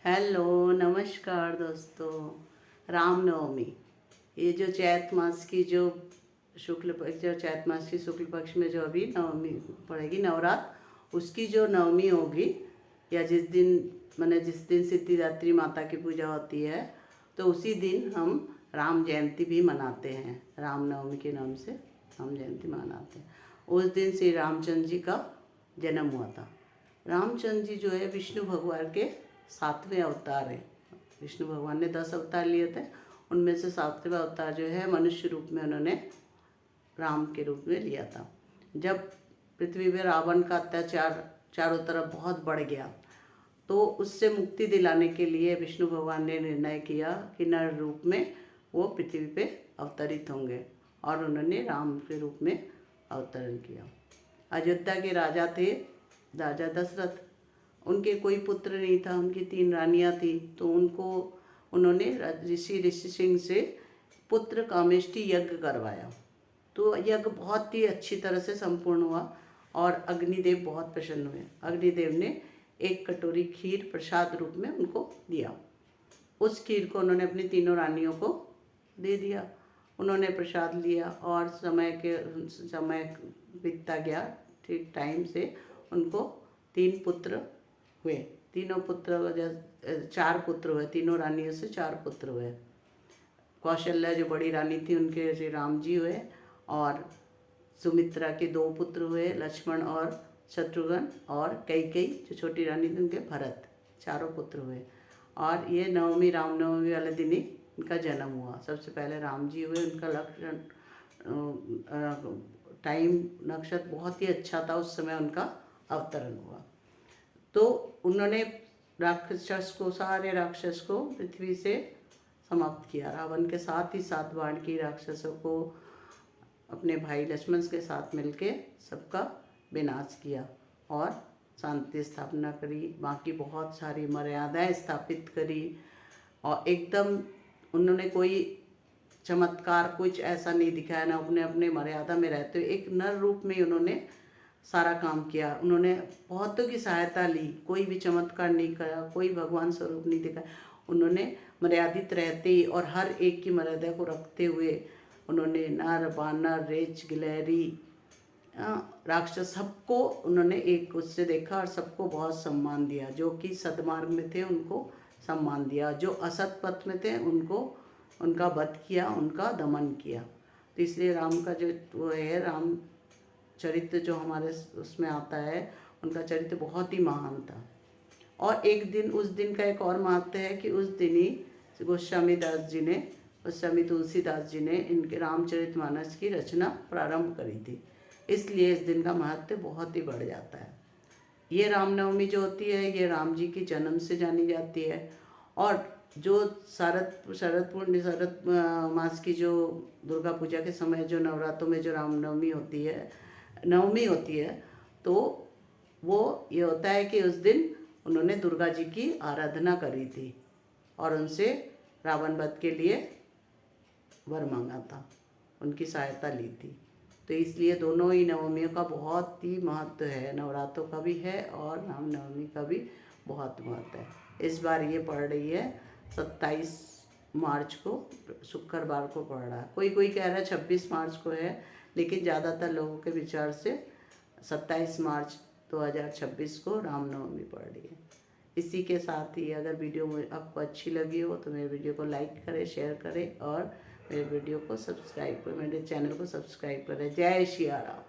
Hello नमस्कार दोस्तों। रामनवमी, ये जो चैत मास की जो चैत मास की शुक्ल पक्ष में जो अभी नवमी पड़ेगी, नवरात्र, उसकी जो नवमी होगी या जिस दिन माने जिस दिन सिद्धिदात्री माता की पूजा होती है, तो उसी दिन हम राम जयंती भी मनाते हैं। रामनवमी के नाम से राम जयंती मनाते हैं। उस दिन श्री रामचंद्र जी का जन्म हुआ था। रामचंद्र जी जो है विष्णु भगवान के 7वें अवतार है। विष्णु भगवान ने 10 अवतार लिए थे, उनमें से 7वें अवतार जो है मनुष्य रूप में उन्होंने राम के रूप में लिया था। जब पृथ्वी पर रावण का अत्याचार चारों तरफ बहुत बढ़ गया, तो उससे मुक्ति दिलाने के लिए विष्णु भगवान ने निर्णय किया कि नर रूप में वो पृथ्वी पे अवतरित होंगे, और उन्होंने राम के रूप में अवतरण किया। अयोध्या के राजा थे राजा दशरथ। उनके कोई पुत्र नहीं था, उनकी 3 रानियां थी, तो उन्होंने ऋषि सिंह से पुत्र कामेष्टि यज्ञ करवाया। तो यज्ञ बहुत ही अच्छी तरह से संपूर्ण हुआ और अग्निदेव बहुत प्रसन्न हुए। अग्निदेव ने एक कटोरी खीर प्रसाद रूप में उनको दिया। उस खीर को उन्होंने अपनी तीनों रानियों को दे दिया। उन्होंने प्रसाद लिया और समय बीतता गया। ठीक टाइम से उनको 3 पुत्र हुए। तीनों पुत्र 4 पुत्र हुए, तीनों रानियों से 4 पुत्र हुए। कौशल्या जो बड़ी रानी थी, उनके श्री राम जी हुए, और सुमित्रा के 2 पुत्र हुए, लक्ष्मण और शत्रुघ्न, और कैकेयी जो छोटी रानी थी उनके भरत, चारों पुत्र हुए। और ये नवमी रामनवमी वाले दिन ही इनका जन्म हुआ। सबसे पहले राम जी हुए। उनका लक्षण टाइम नक्षत्र बहुत ही अच्छा था, उस समय उनका अवतरण हुआ। तो उन्होंने सारे राक्षस को पृथ्वी से समाप्त किया। रावण के साथ ही 7 बाण की राक्षसों को अपने भाई लक्ष्मण के साथ मिलके सबका विनाश किया और शांति स्थापना करी। बाकी बहुत सारी मर्यादाएं स्थापित करी, और एकदम उन्होंने कोई चमत्कार कुछ ऐसा नहीं दिखाया, ना अपने अपने मर्यादा में रहते हुए एक नर रूप में उन्होंने सारा काम किया। उन्होंने बहुतों की सहायता ली, कोई भी चमत्कार नहीं करा, कोई भगवान स्वरूप नहीं दिखाया। उन्होंने मर्यादित रहते ही और हर एक की मर्यादा को रखते हुए उन्होंने नर बानर रेच गिलहरी राक्षस सबको उन्होंने एक उससे देखा और सबको बहुत सम्मान दिया। जो कि सद्मार्ग में थे उनको सम्मान दिया, जो असत पथ में थे उनका वध किया, उनका दमन किया। तो इसलिए राम का जो वो है, राम चरित्र जो हमारे उसमें आता है, उनका चरित्र बहुत ही महान था। और एक दिन, उस दिन का एक और महत्व है कि उस दिन ही गोस्वामी तुलसीदास जी ने इनके रामचरितमानस की रचना प्रारंभ करी थी। इसलिए इस दिन का महत्व बहुत ही बढ़ जाता है। ये रामनवमी जो होती है, ये राम जी की जन्म से जानी जाती है। और जो शरद मास की जो दुर्गा पूजा के समय जो नवरात्रों में जो रामनवमी होती है, नवमी होती है, तो वो ये होता है कि उस दिन उन्होंने दुर्गा जी की आराधना करी थी और उनसे रावण वध के लिए वर मांगा था, उनकी सहायता ली थी। तो इसलिए दोनों ही नवमियों का बहुत ही महत्व है। नवरात्रों का भी है और रामनवमी का भी बहुत महत्व है। इस बार ये पड़ रही है 27 मार्च को, शुक्रवार को पड़ रहा है। कोई कोई कह रहा है 26 मार्च को है, लेकिन ज़्यादातर लोगों के विचार से 27 मार्च 2026 को रामनवमी पड़ रही है। इसी के साथ ही अगर वीडियो आपको अच्छी लगी हो तो मेरे वीडियो को लाइक करें, शेयर करें और मेरे वीडियो को सब्सक्राइब करें, मेरे चैनल को सब्सक्राइब करें। जय श्री राम।